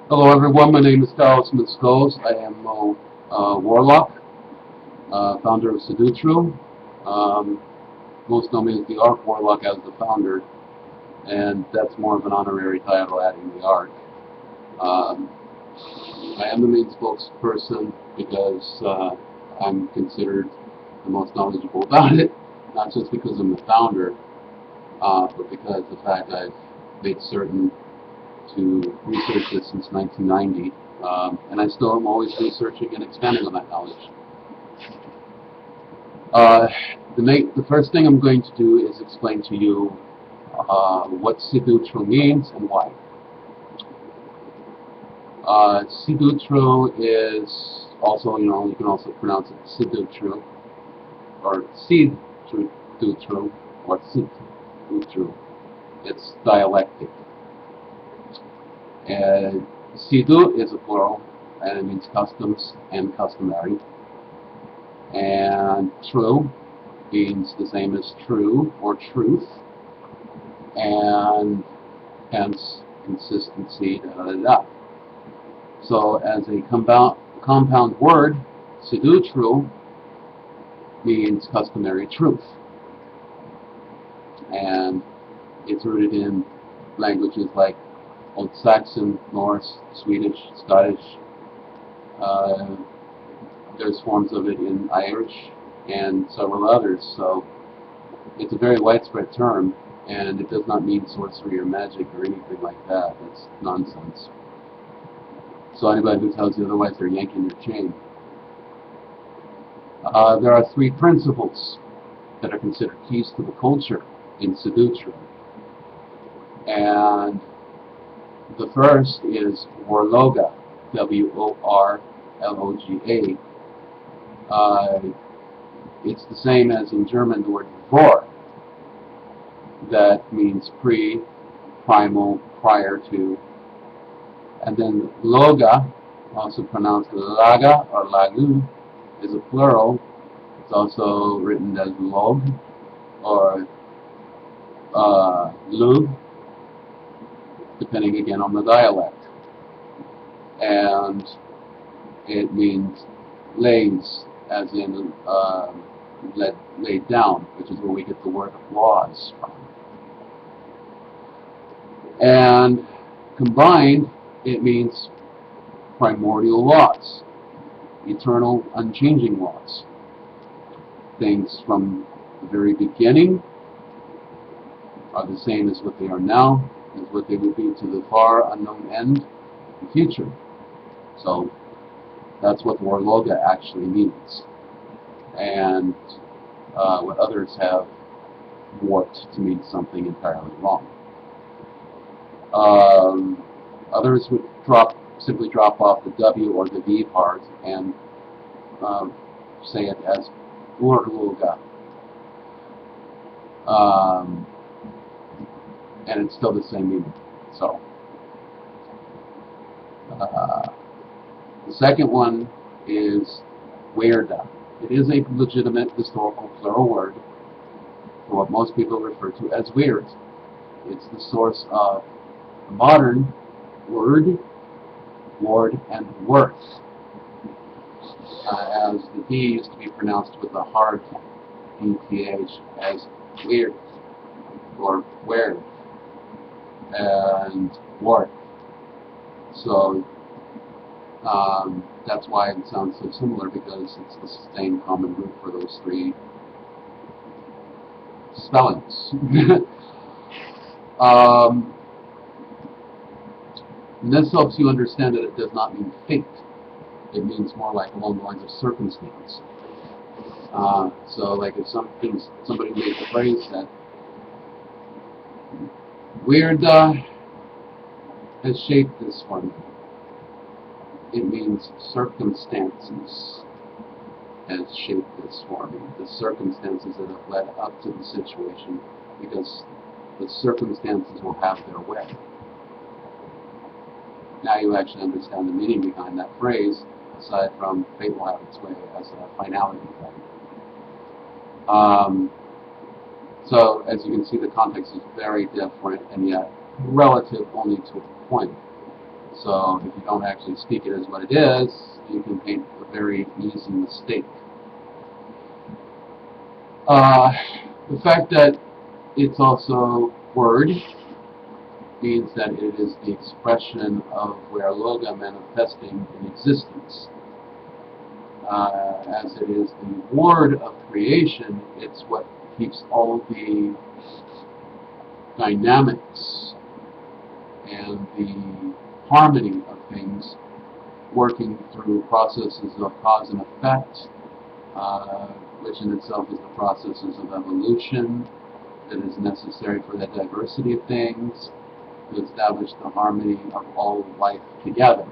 Hello everyone, my name is Carlos Miscos. I am Warlock, founder of Sidutru. Um, most know me as the Arc Warlock as the founder, and that's more of an honorary title adding the Arc. Um, I am the main spokesperson because I'm considered the most knowledgeable about it, not just because I'm the founder, but because the fact I've made certain to research this since 1990, and I still am always researching and expanding on that knowledge. Uh, the first thing I'm going to do is explain to you what Sidutru means and why. Sidutru is also, you can also pronounce it Sidutru, or Sidutru, or Sidutru. It's dialectic. And Sidu is a plural, and it means customs and customary. And true means the same as true or truth, and hence consistency, da da da. So as a compound word, Sidutru means customary truth, and it's rooted in languages like Old Saxon, Norse, Swedish, Scottish. Uh, there's forms of it in Irish and several others. So it's a very widespread term, and it does not mean sorcery or magic or anything like that. That's nonsense. So anybody who tells you otherwise, they're yanking your chain. There are three principles that are considered keys to the culture in Sidutru. And the first is Worloga, Worloga. It's the same as in German the word vor, that means pre, primal, prior to. And then loga, also pronounced laga or lagu, is a plural. It's also written as log or lug, depending again on the dialect. And it means lays, as in laid down, which is where we get the word laws from. And combined, it means primordial laws, eternal, unchanging laws. Things from the very beginning are the same as what they are now, as what they will be to the far unknown end in the future. So that's what Worloga actually means. And what others have warped to mean something entirely wrong. Others would simply drop off the W or the V part and say it as Worloga. And it's still the same meaning. So, the second one is Wyrda. It is a legitimate historical plural word for what most people refer to as weird. It's the source of the modern word, ward, and worth, as the D used to be pronounced with a hard ETH as weird, or weird, and worth. So that's why it sounds so similar, because it's the same common root for those three spellings. This helps you understand that it does not mean fate. It means more like along the lines of circumstance. So like if somebody made the phrase that Wyrda has shaped this for me, it means circumstances has shaped this for me. The circumstances that have led up to the situation, because the circumstances will have their way. Now you actually understand the meaning behind that phrase, aside from fate will have its way as a finality thing. So as you can see, the context is very different, and yet relative only to a point. So if you don't actually speak it as what it is, you can paint a very easy mistake. The fact that it's also word means that it is the expression of Worloga manifesting in existence. As it is the word of creation, it's what keeps all the dynamics and the harmony of things working through processes of cause and effect, which in itself is the processes of evolution that is necessary for the diversity of things to establish the harmony of all life together,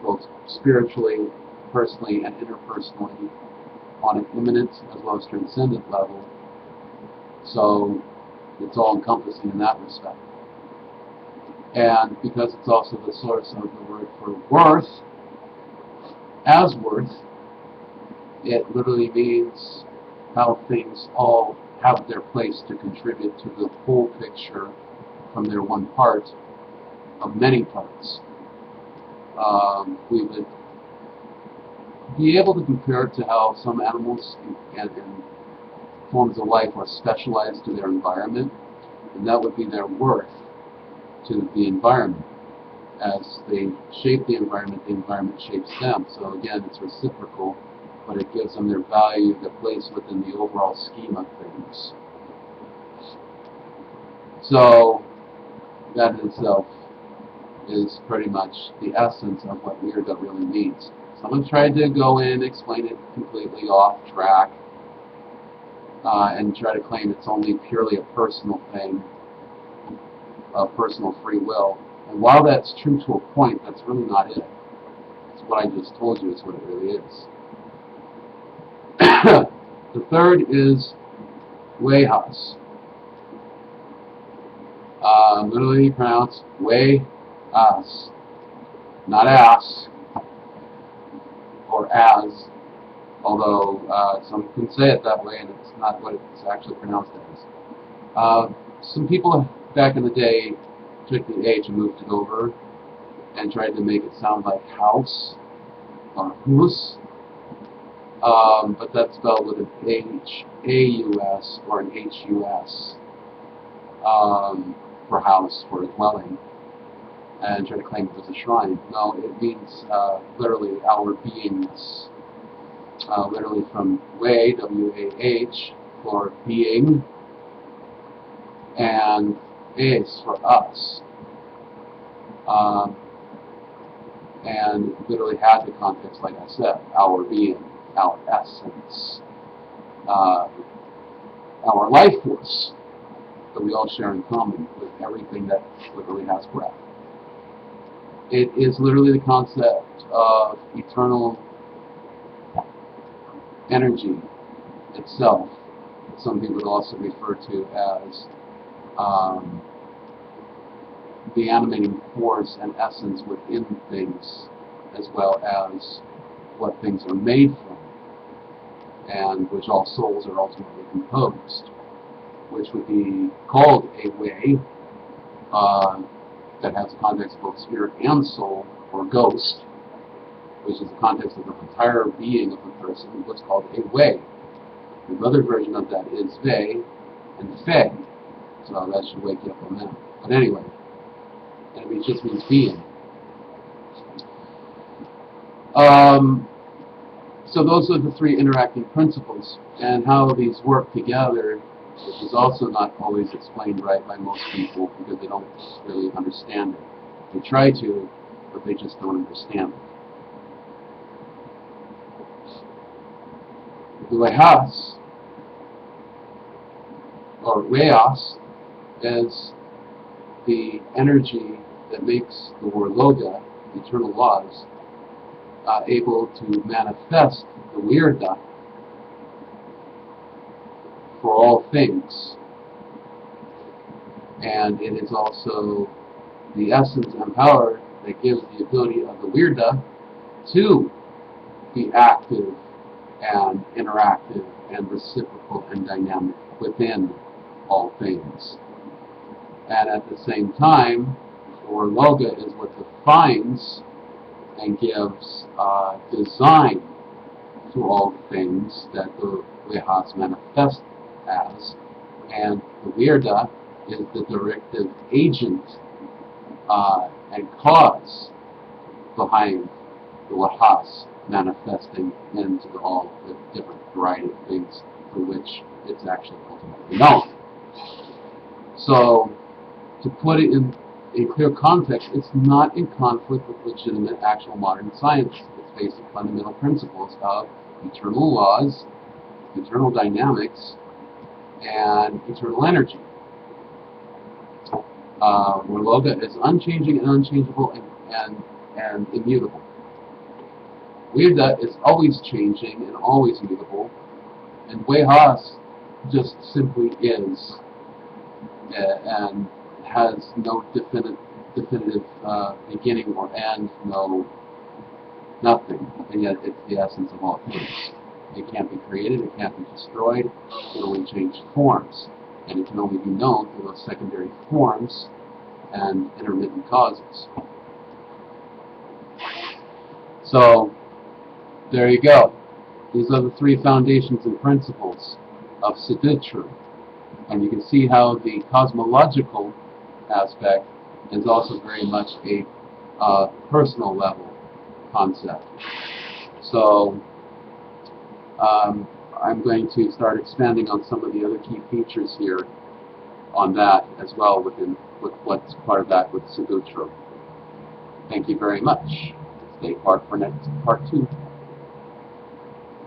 both spiritually, personally, and interpersonally, on an immanent as well as transcendent level. So it's all encompassing in that respect. And because it's also the source of the word for worth, as worth, it literally means how things all have their place to contribute to the whole picture from their one part of many parts. We would be able to compare it to how some animals and forms of life are specialized to their environment, and that would be their worth to the environment. As they shape the environment shapes them. So again, it's reciprocal, but it gives them their value, their place within the overall scheme of things. So that in itself is pretty much the essence of what Wyrda really means. Someone tried to go in and explain it completely off track and try to claim it's only purely a personal thing, a personal free will. And while that's true to a point, that's really not it. It's what I just told you is what it really is. The third is Wejas. Literally pronounced way-as, not ass or as, although some can say it that way and it's not what it's actually pronounced as. Some people back in the day took the H and moved it over and tried to make it sound like house or house, but that's spelled with an H-A-U-S or an H-U-S for house, for a dwelling, and try to claim it was a shrine. No, it means literally our beingness, literally from way, W-A-H, for being, and es for us, and literally had the context, like I said, our being, our essence, our life force that we all share in common with everything that literally has breath. It is literally the concept of eternal energy itself. Some people would also refer to as the animating force and essence within things, as well as what things are made from, and which all souls are ultimately composed, which would be called a way that has the context of both spirit and soul, or ghost, which is the context of the entire being of the person, what's called a way. Another version of that is ve and fe, so that should wake you up on that. But anyway, it just means being. So those are the three interacting principles, and how these work together, which is also not always explained right by most people because they don't really understand it. They try to, but they just don't understand it. The Wejas, or Weas, is the energy that makes the Worloga, the eternal laws, able to manifest the Wyrda for all things. And it is also the essence and power that gives the ability of the Wyrda to be active and interactive and reciprocal and dynamic within all things. And at the same time, Worloga is what defines and gives design to all things that the Vihas manifest as, and the Wyrda is the directive agent and cause behind the Vihas manifesting into all the different variety of things for which it's actually ultimately known. So, to put it in a clear context, it's not in conflict with legitimate actual modern science. Its basic fundamental principles of eternal laws, eternal dynamics, and eternal energy. Worloga is unchanging and unchangeable and immutable. Wyrda is always changing and always immutable, and Vihas just simply is and has no definitive beginning or end, nothing, and yet it's the essence of all things. It can't be created, it can't be destroyed, it can only change forms, and it can only be known through those secondary forms and intermittent causes. So, there you go. These are the three foundations and principles of Sidutru. And you can see how the cosmological aspect is also very much a personal level concept. So, I'm going to start expanding on some of the other key features here on that as well with what's part of that with Sidutru. Thank you very much. Stay part for part 2.